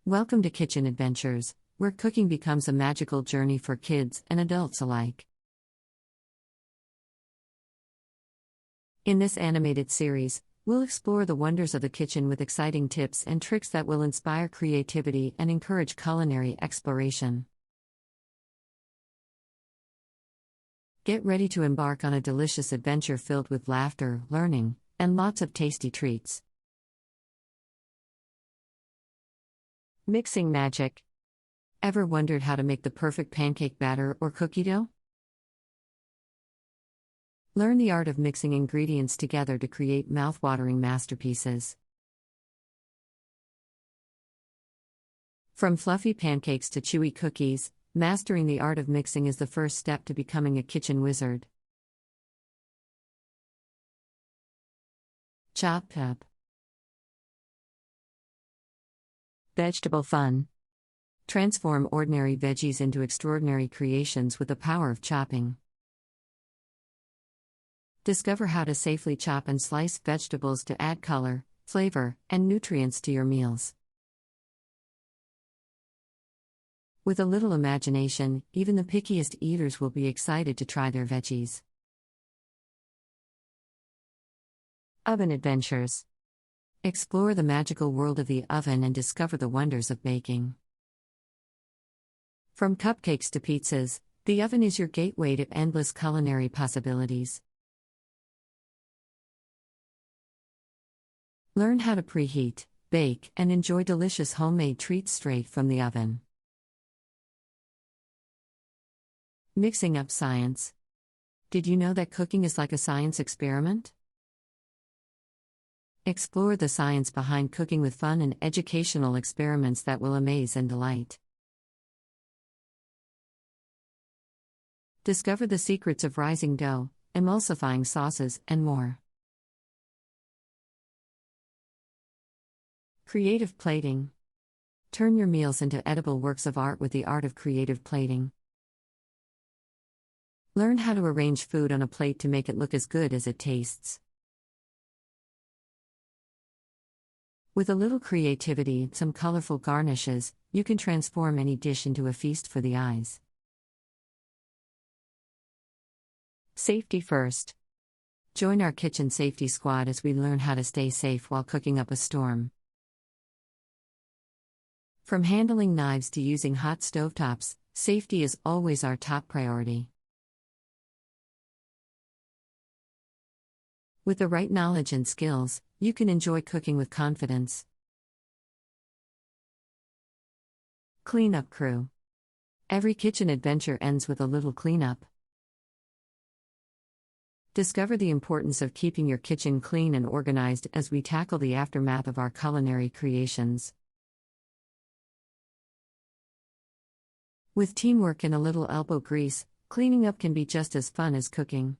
Welcome to Kitchen Adventures, where cooking becomes a magical journey for kids and adults alike. In this animated series, we'll explore the wonders of the kitchen with exciting tips and tricks that will inspire creativity and encourage culinary exploration. Get ready to embark on a delicious adventure filled with laughter, learning, and lots of tasty treats. Mixing magic. Ever wondered how to make the perfect pancake batter or cookie dough? Learn the art of mixing ingredients together to create mouth-watering masterpieces. From fluffy pancakes to chewy cookies, mastering the art of mixing is the first step to becoming a kitchen wizard. Chop up. Vegetable fun. Transform ordinary veggies into extraordinary creations with the power of chopping. Discover how to safely chop and slice vegetables to add color, flavor, and nutrients to your meals. With a little imagination, even the pickiest eaters will be excited to try their veggies. Oven adventures. Explore the magical world of the oven and discover the wonders of baking. From cupcakes to pizzas, the oven is your gateway to endless culinary possibilities. Learn how to preheat, bake, and enjoy delicious homemade treats straight from the oven. Mixing up science. Did you know that cooking is like a science experiment? Explore the science behind cooking with fun and educational experiments that will amaze and delight. Discover the secrets of rising dough, emulsifying sauces, and more. Creative plating. Turn your meals into edible works of art with the art of creative plating. Learn how to arrange food on a plate to make it look as good as it tastes. With a little creativity and some colorful garnishes, you can transform any dish into a feast for the eyes. Safety first. Join our kitchen safety squad as we learn how to stay safe while cooking up a storm. From handling knives to using hot stovetops, safety is always our top priority. With the right knowledge and skills, you can enjoy cooking with confidence. Cleanup crew. Every kitchen adventure ends with a little cleanup. Discover the importance of keeping your kitchen clean and organized as we tackle the aftermath of our culinary creations. With teamwork and a little elbow grease, cleaning up can be just as fun as cooking.